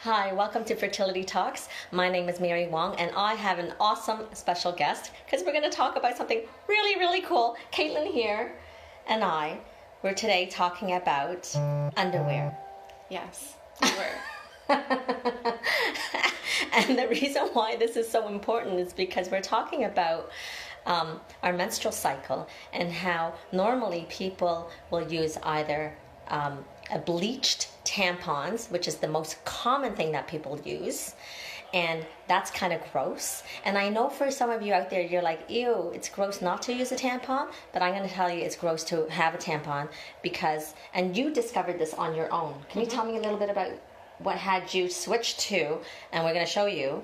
Hi, welcome to Fertility Talks. My name is Mary Wong, and I have an awesome special guest because we're going to talk about something really, really cool. Katelyn here and we're today talking about underwear. Yes, underwear. And the reason why this is so important is because we're talking about our menstrual cycle and how normally people will use either a bleached tampons, which is the most common thing that people use, and that's kind of gross. And I know for some of you out there, you're like, ew, it's gross not to use a tampon, but I'm going to tell you it's gross to have a tampon because, and you discovered this on your own. Can you tell me a little bit about what had you switch to, and we're going to show you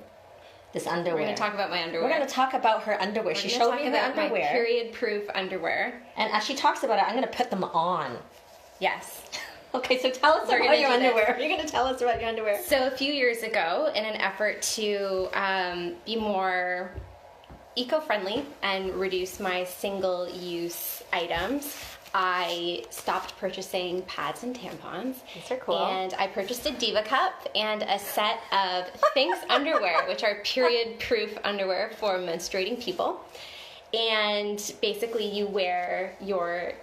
this underwear. We're going to talk about my underwear. We're going to talk about her underwear. She showed me her underwear. My period-proof underwear. And as she talks about it, I'm going to put them on. Yes. Okay, so tell us about your underwear. You're going to tell us about your underwear. So a few years ago, in an effort to be more eco-friendly and reduce my single-use items, I stopped purchasing pads and tampons. These are cool. And I purchased a Diva Cup and a set of Thinx underwear, which are period-proof underwear for menstruating people. And basically you wear your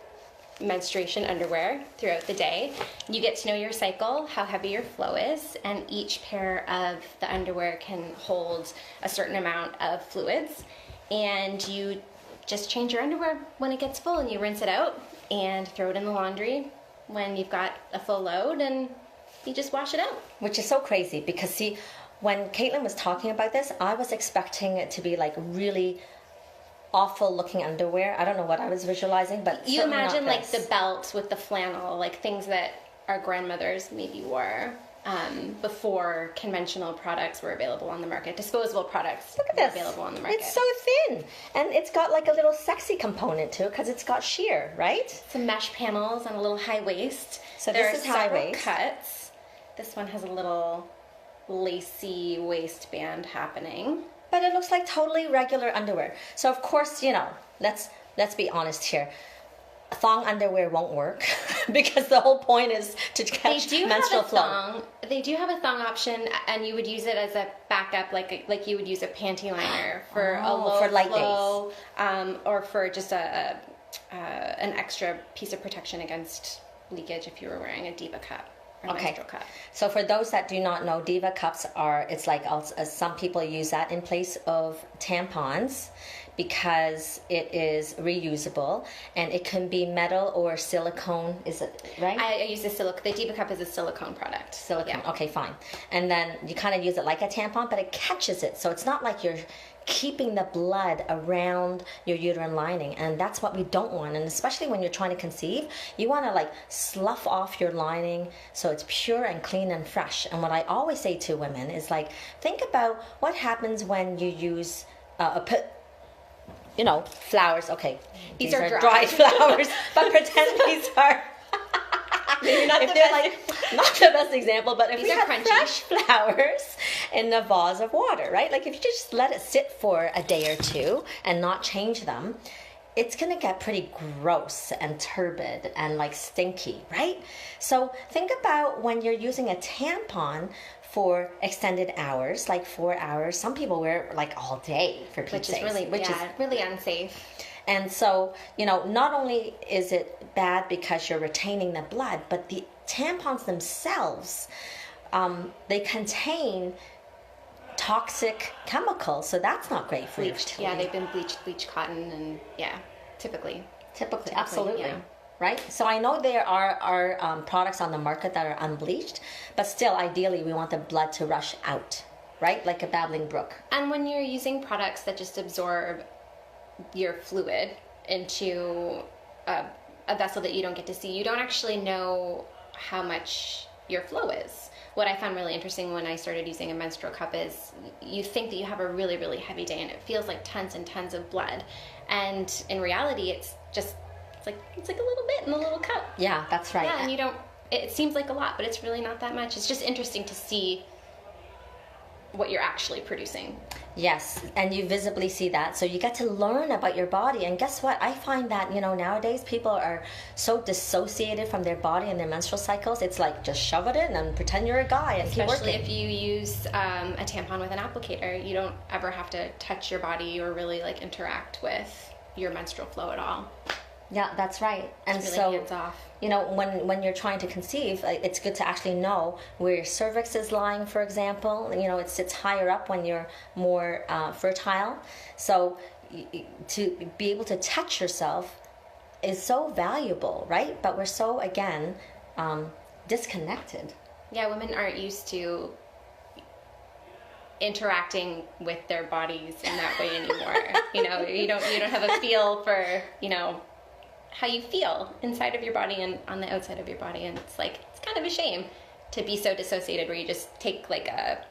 menstruation underwear throughout the day. You get to know your cycle, how heavy your flow is, and each pair of the underwear can hold a certain amount of fluids. And you just change your underwear when it gets full and you rinse it out and throw it in the laundry when you've got a full load and you just wash it out. Which is so crazy because see, when Katelyn was talking about this, I was expecting it to be like really awful looking underwear. I don't know what I was visualizing, but you imagine like the belt with the flannel, like things that our grandmothers maybe wore before conventional products were available on the market. Disposable products were available on the market. It's so thin, and it's got like a little sexy component to it because it's got sheer, right? Some mesh panels and a little high waist. So this is high waist. Cuts. This one has a little lacy waistband happening. But it looks like totally regular underwear. So of course, you know, let's be honest here. Thong underwear won't work because the whole point is to catch menstrual flow. They do have a thong option, and you would use it as a backup, like you would use a panty liner for a low for light flow, or for just an extra piece of protection against leakage if you were wearing a Diva Cup. Okay, so for those that do not know, Diva Cups it's like some people use that in place of tampons because it is reusable and it can be metal or silicone. Is it right? I use the Diva Cup is a silicone product. Silicone, yeah. Okay, fine. And then you kind of use it like a tampon, but it catches it, so it's not like you're keeping the blood around your uterine lining, and that's what we don't want. And especially when you're trying to conceive, you want to like slough off your lining so it's pure and clean and fresh. And what I always say to women is like, think about what happens when you use flowers. Okay, these are dried flowers, but pretend these are maybe not the best example, but if we have fresh flowers in a vase of water, right? Like if you just let it sit for a day or two and not change them, it's going to get pretty gross and turbid and like stinky, right? So think about when you're using a tampon for extended hours, like 4 hours. Some people wear like all day for Pete's sakes, which is really unsafe. And so, not only is it bad because you're retaining the blood, but the tampons themselves, they contain toxic chemicals. So that's not great for you. Yeah, they've been bleached cotton, and typically, absolutely. Yeah. Right? So I know there are products on the market that are unbleached, but still, ideally, we want the blood to rush out, right? Like a babbling brook. And when you're using products that just absorb your fluid into a vessel that you don't get to see, you don't actually know how much your flow is. What I found really interesting when I started using a menstrual cup is you think that you have a really, really heavy day and it feels like tons and tons of blood. And in reality, it's like a little bit in a little cup. Yeah, that's right. Yeah, and it seems like a lot, but it's really not that much. It's just interesting to see what you're actually producing. Yes, and you visibly see that. So you get to learn about your body. And guess what? I find that, nowadays people are so dissociated from their body and their menstrual cycles. It's like, just shove it in and pretend you're a guy and keep Especially working. if you use a tampon with an applicator, you don't ever have to touch your body or really like interact with your menstrual flow at all. Yeah, that's right. And It's so, really hands off. when you're trying to conceive, it's good to actually know where your cervix is lying, for example. It sits higher up when you're more fertile. So to be able to touch yourself is so valuable, right? But we're so, again, disconnected. Yeah, women aren't used to interacting with their bodies in that way anymore. You don't have a feel for, how you feel inside of your body and on the outside of your body. And it's kind of a shame to be so dissociated where you just take like a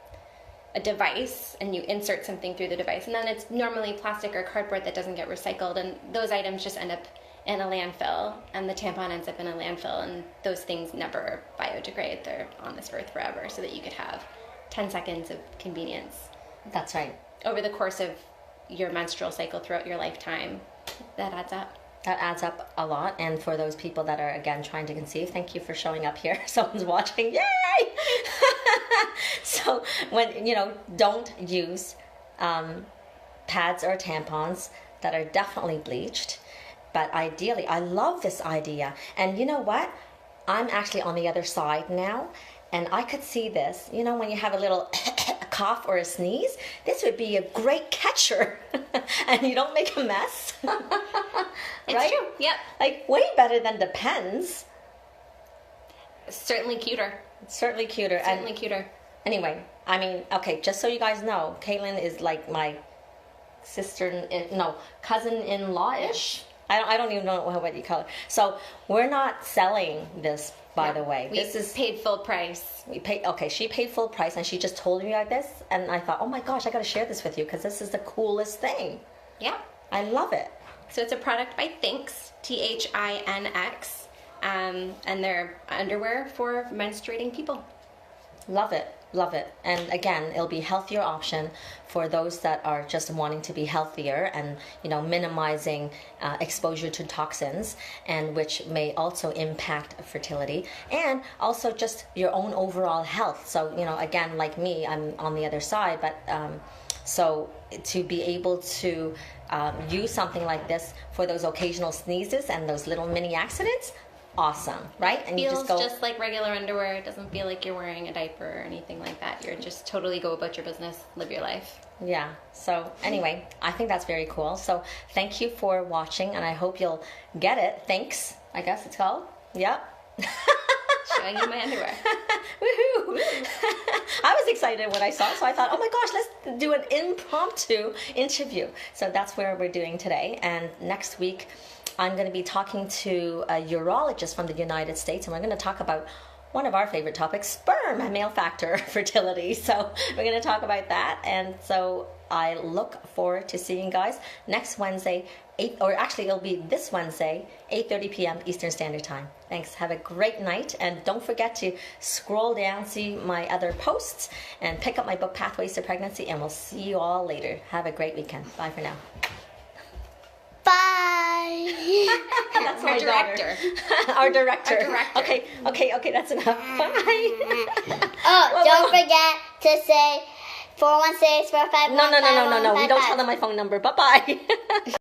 device and you insert something through the device, and then it's normally plastic or cardboard that doesn't get recycled, and those items just end up in a landfill, and the tampon ends up in a landfill, and those things never biodegrade. They're on this earth forever, so that you could have 10 seconds of convenience. That's right. Over the course of your menstrual cycle throughout your lifetime, that adds up. That adds up a lot. And for those people that are, again, trying to conceive, thank you for showing up here. Someone's watching. Yay! So don't use pads or tampons that are definitely bleached. But ideally, I love this idea. And you know what? I'm actually on the other side now. And I could see this, when you have a little cough or a sneeze, this would be a great catcher. And you don't make a mess. It's right? true. Yep. Like, way better than Depends. Certainly cuter. Certainly cuter. Certainly cuter. Anyway, okay, just so you guys know, Katelyn is like my cousin-in-law-ish. I don't even know what you call it. So we're not selling this, by the way. This is paid full price. She paid full price, and she just told me like this, and I thought, oh my gosh, I got to share this with you because this is the coolest thing. Yeah. I love it. So it's a product by Thinx, Thinx, and they're underwear for menstruating people. Love it. Love it. And again, it'll be a healthier option for those that are just wanting to be healthier and, minimizing exposure to toxins, and which may also impact fertility and also just your own overall health. So, again, like me, I'm on the other side, but so to be able to use something like this for those occasional sneezes and those little mini accidents, awesome, right? And feels you just go just like regular underwear. It doesn't feel like you're wearing a diaper or anything like that. You're just totally go about your business, live your life. Yeah. So anyway, I think that's very cool. So thank you for watching, and I hope you'll get it. Thanks, I guess it's called. Yep. Showing you my underwear. Woohoo! I was excited when I saw it, so I thought, oh my gosh, let's do an impromptu interview. So that's where we're doing today. And next week, I'm going to be talking to a urologist from the United States, and we're going to talk about one of our favorite topics, sperm and male factor fertility. So we're going to talk about that. And so I look forward to seeing you guys next Wednesday, it'll be this Wednesday, 8:30 p.m. Eastern Standard Time. Thanks. Have a great night. And don't forget to scroll down, see my other posts, and pick up my book, Pathways to Pregnancy. And we'll see you all later. Have a great weekend. Bye for now. Bye. That's Our my director. Our director. Our director. Okay, that's enough. Bye. Oh, don't forget to say 416-451-5155. No. We don't tell them my phone number. Bye-bye.